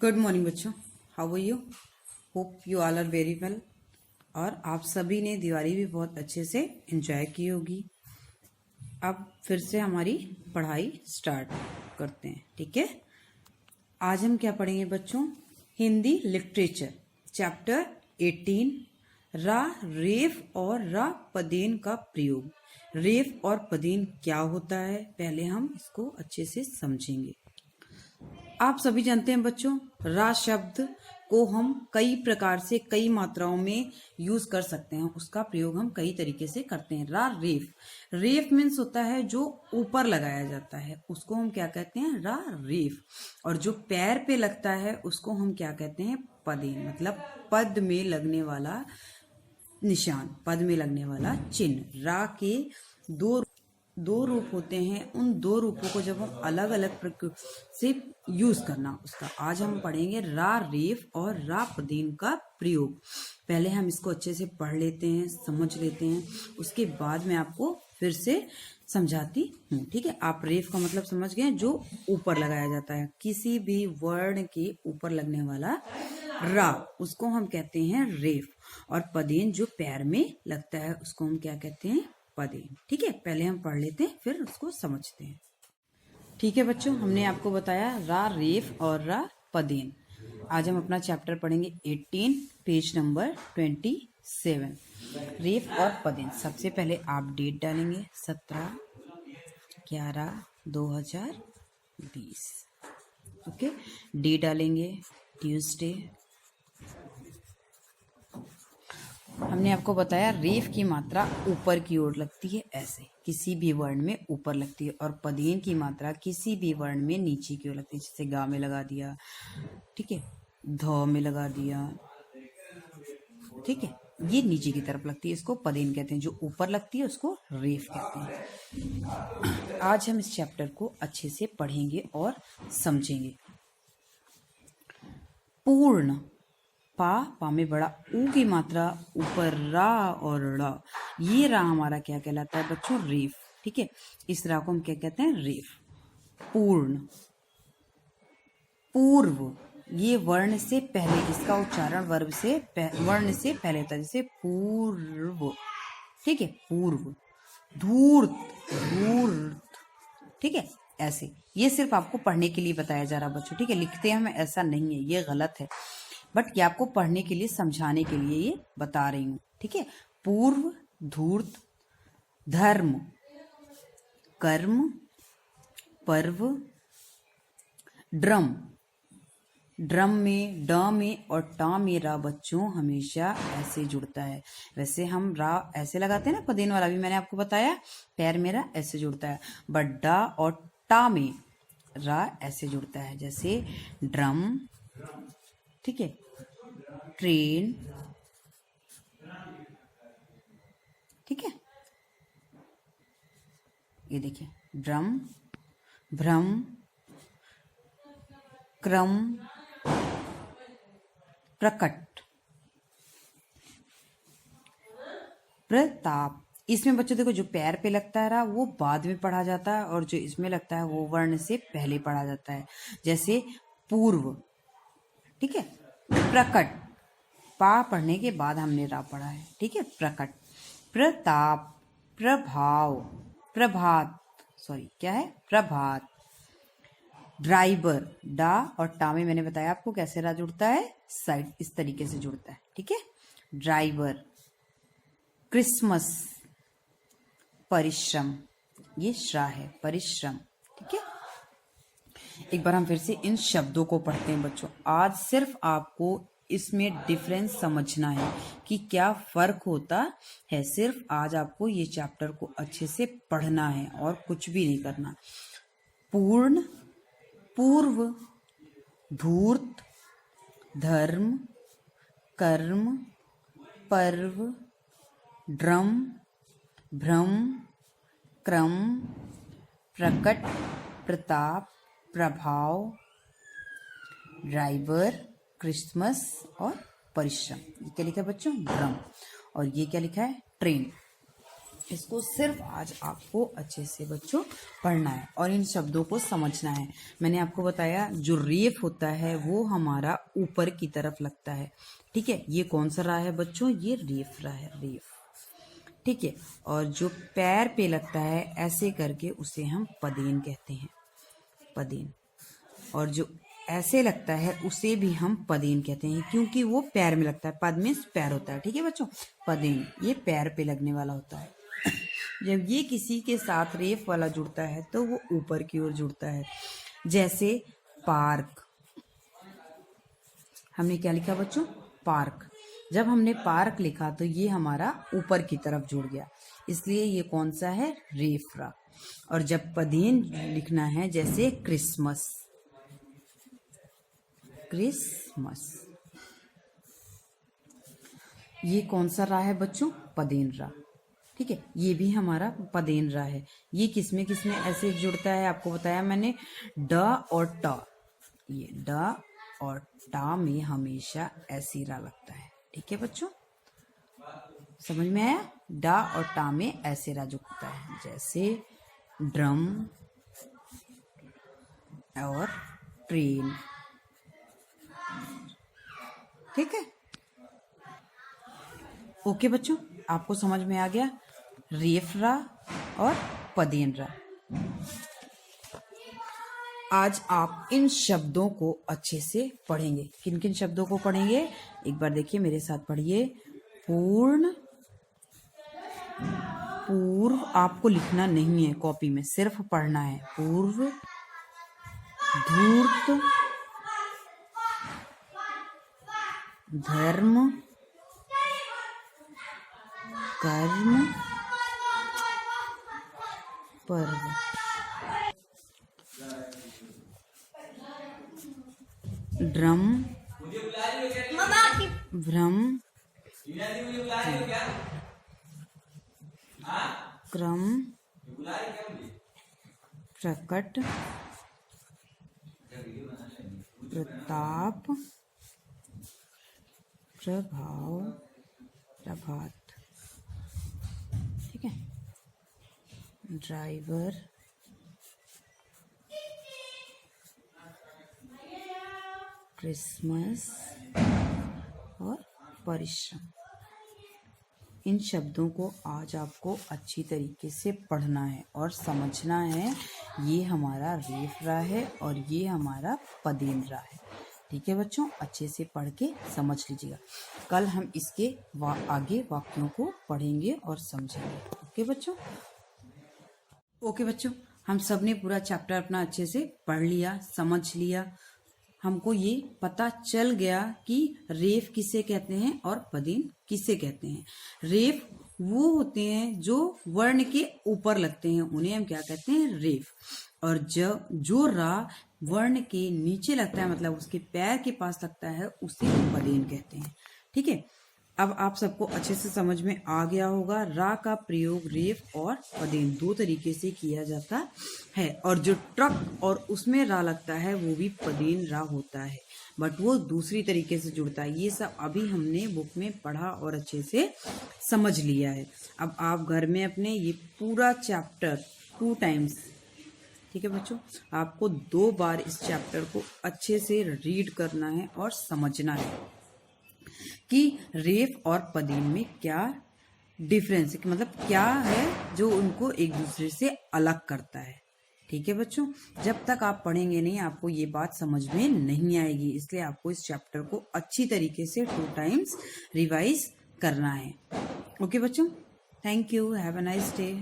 Good morning बच्चों, how are you? Hope you all are very well. और आप सभी ने दिवाली भी बहुत अच्छे से एंजॉय की होगी। अब फिर से हमारी पढ़ाई स्टार्ट करते हैं, ठीक है। आज हम क्या पढ़ेंगे बच्चों? हिंदी लिटरेचर चैप्टर 18 रा, रेफ और रा पदेन का प्रयोग। रेफ और पदेन क्या होता है, पहले हम इसको अच्छे से समझेंगे। आप सभी जानते हैं बच्चों, रा शब्द को हम कई प्रकार से कई मात्राओं में यूज कर सकते हैं। उसका प्रयोग हम कई तरीके से करते हैं। रा रेफ, रेफ मीन्स होता है जो ऊपर लगाया जाता है, उसको हम क्या कहते हैं? रा रेफ। और जो पैर पे लगता है उसको हम क्या कहते हैं? पदेन, मतलब पद में लगने वाला निशान, पद में लगने वाला चिन्ह। रा के दो रूप होते हैं। उन दो रूपों को जब हम अलग अलग से यूज करना उसका, आज हम पढ़ेंगे रा रेफ और रा पदेन का प्रयोग। पहले हम इसको अच्छे से पढ़ लेते हैं, समझ लेते हैं, उसके बाद मैं आपको फिर से समझाती हूँ, ठीक है। आप रेफ का मतलब समझ गए, जो ऊपर लगाया जाता है, किसी भी वर्ण के ऊपर लगने वाला रा, उसको हम कहते हैं रेफ। और पदेन जो पैर में लगता है उसको हम क्या कहते हैं? पदेन, ठीक है। पहले हम पढ़ लेते हैं फिर उसको समझते हैं, ठीक है बच्चों। हमने आपको बताया रा रेफ और रा पदेन। आज हम अपना चैप्टर पढ़ेंगे 18 पेज नंबर 27 रेफ और पदेन। सबसे पहले आप डेट डालेंगे 17/11/2020, ओके। डे डालेंगे ट्यूसडे। हमने आपको बताया रेफ की मात्रा ऊपर की ओर लगती है, ऐसे किसी भी वर्ण में ऊपर लगती है, और पदेन की मात्रा किसी भी वर्ण में नीचे की ओर लगती है। जैसे गा में लगा दिया, ठीक है, ध में लगा दिया, ठीक है, ये नीचे की तरफ लगती है, इसको पदेन कहते हैं। जो ऊपर लगती है उसको रेफ कहते हैं। आज हम इस चैप्टर को अच्छे से पढ़ेंगे और समझेंगे। पूर्ण, पा में बड़ा ऊ की मात्रा ऊपर रा और ड़ा, ये रा हमारा क्या कहलाता है बच्चों? रेफ, ठीक है। इस रा को हम क्या कहते हैं? रेफ। पूर्ण, पूर्व, ये वर्ण से पहले, इसका उच्चारण वर्ण से पहले होता है, जैसे पूर्व, ठीक है, पूर्व। धूर्त, धूर्त, ठीक है, ऐसे। ये सिर्फ आपको पढ़ने के लिए बताया जा रहा बच्चों, ठीक है। लिखते हैं हम ऐसा नहीं है, ये गलत है, बट ये आपको पढ़ने के लिए, समझाने के लिए ये बता रही हूं, ठीक है। पूर्व, धूर्त, धर्म, कर्म, पर्व, ड्रम, ड्रम में ड में और टा में रा बच्चों हमेशा ऐसे जुड़ता है। वैसे हम रा ऐसे लगाते हैं ना, पदेन वाला भी मैंने आपको बताया, पैर मेरा ऐसे जुड़ता है, बट डा और टा में रा ऐसे जुड़ता है, जैसे ड्रम, ठीक है, ट्रेन, ठीक है। ये देखिए, ड्रम, भ्रम, क्रम, प्रकट, प्रताप। इसमें बच्चों देखो, जो पैर पे लगता है वो बाद में पढ़ा जाता है, और जो इसमें लगता है वो वर्ण से पहले पढ़ा जाता है, जैसे पूर्व, ठीक है। प्रकट, पा पढ़ने के बाद हमने रा पढ़ा है, ठीक है। प्रकट, प्रताप, प्रभाव, प्रभात, सॉरी क्या है? प्रभात। ड्राइवर, डा और टा में मैंने बताया आपको कैसे रा जुड़ता है, साइड, इस तरीके से जुड़ता है, ठीक है। ड्राइवर। क्रिसमस, परिश्रम, ये श्रा है, परिश्रम, ठीक है। एक बार हम फिर से इन शब्दों को पढ़ते हैं बच्चों। आज सिर्फ आपको इसमें डिफरेंस समझना है कि क्या फर्क होता है। सिर्फ आज आपको ये चैप्टर को अच्छे से पढ़ना है और कुछ भी नहीं करना। पूर्ण, पूर्व, धूर्त, धर्म, कर्म, पर्व, ड्रम, भ्रम, क्रम, प्रकट, प्रताप, प्रभाव, ड्राइवर, क्रिसमस और परिश्रम। ये क्या लिखा है बच्चों? ड्रम। और ये क्या लिखा है? ट्रेन। इसको सिर्फ आज आपको अच्छे से बच्चों पढ़ना है और इन शब्दों को समझना है। मैंने आपको बताया जो रेफ होता है वो हमारा ऊपर की तरफ लगता है, ठीक है। ये कौन सा रा है बच्चों, ये रेफ रा है, रेफ, ठीक है। और जो पैर पे लगता है ऐसे करके उसे हम पदेन कहते हैं, पदेन। और जो ऐसे लगता है उसे भी हम पदेन कहते हैं, क्योंकि वो पैर में लगता है। पद में पैर होता है, ठीक है बच्चों। पदेन ये पैर पे लगने वाला होता है। जब ये किसी के साथ रेफ वाला जुड़ता है तो वो ऊपर की ओर जुड़ता है। जैसे पार्क, हमने क्या लिखा बच्चों, पार्क। जब हमने पार्क लिखा तो ये हमारा ऊपर की तरफ जुड़ गया, इसलिए ये कौन सा है, रेफरा। और जब पदेन लिखना है, जैसे क्रिसमस, क्रिसमस, ये कौन सा रा है बच्चों, पदेन रा, ठीक है। ये भी हमारा पदेन रा है। ये किसमें किसमें ऐसे जुड़ता है, आपको बताया मैंने, ड और ट। ये ड और टा में हमेशा ऐसी रा लगता है, ठीक है बच्चों, समझ में आया। डा और टा में ऐसे रा जुड़ता है, जैसे ड्रम और ट्रेन, ठीक है। ओके बच्चों, आपको समझ में आ गया रेफरा और पदेनरा। आज आप इन शब्दों को अच्छे से पढ़ेंगे। किन किन शब्दों को पढ़ेंगे, एक बार देखिए मेरे साथ पढ़िए। पूर्ण, पूर्व आपको लिखना नहीं है कॉपी में, सिर्फ पढ़ना है। पूर्व, धूर्त, धर्म, कर्म, पर्व। ड्रम, भ्रम, क्रम, प्रकट, प्रताप, प्रभाव, प्रभात, ठीक है। ड्राइवर, क्रिसमस और परिश्रम। इन शब्दों को आज आपको अच्छी तरीके से पढ़ना है और समझना है। ये हमारा रेफरा है और ये हमारा पदेनरा है, ठीक है बच्चों। अच्छे से पढ़ के समझ लीजिएगा। कल हम इसके आगे वाक्यों को पढ़ेंगे और समझेंगे। ओके बच्चों, ओके बच्चों, हम सब ने पूरा चैप्टर अपना अच्छे से पढ़ लिया, समझ लिया। हमको ये पता चल गया कि रेफ किसे कहते हैं और पदेन किसे कहते हैं। रेफ वो होते हैं जो वर्ण के ऊपर लगते हैं, उन्हें हम क्या कहते हैं, रेफ। और जो रा वर्ण के नीचे लगता है, मतलब उसके पैर के पास लगता है, उसे पदेन कहते हैं, ठीक है। अब आप सबको अच्छे से समझ में आ गया होगा। रा का प्रयोग रेफ और पदेन दो तरीके से किया जाता है, और जो ट्रक और उसमें रा लगता है वो भी पदेन रा होता है, बट वो दूसरी तरीके से जुड़ता है। ये सब अभी हमने बुक में पढ़ा और अच्छे से समझ लिया है। अब आप घर में अपने ये पूरा चैप्टर 2 टाइम्स, ठीक है बच्चों, आपको 2 बार इस चैप्टर को अच्छे से रीड करना है और समझना है कि रेफ और पदेन में क्या डिफरेंस है, मतलब क्या है जो उनको एक दूसरे से अलग करता है, ठीक है बच्चों। जब तक आप पढ़ेंगे नहीं, आपको ये बात समझ में नहीं आएगी, इसलिए आपको इस चैप्टर को अच्छी तरीके से 2 टाइम्स रिवाइज करना है। ओके बच्चों, thank you, have a nice day.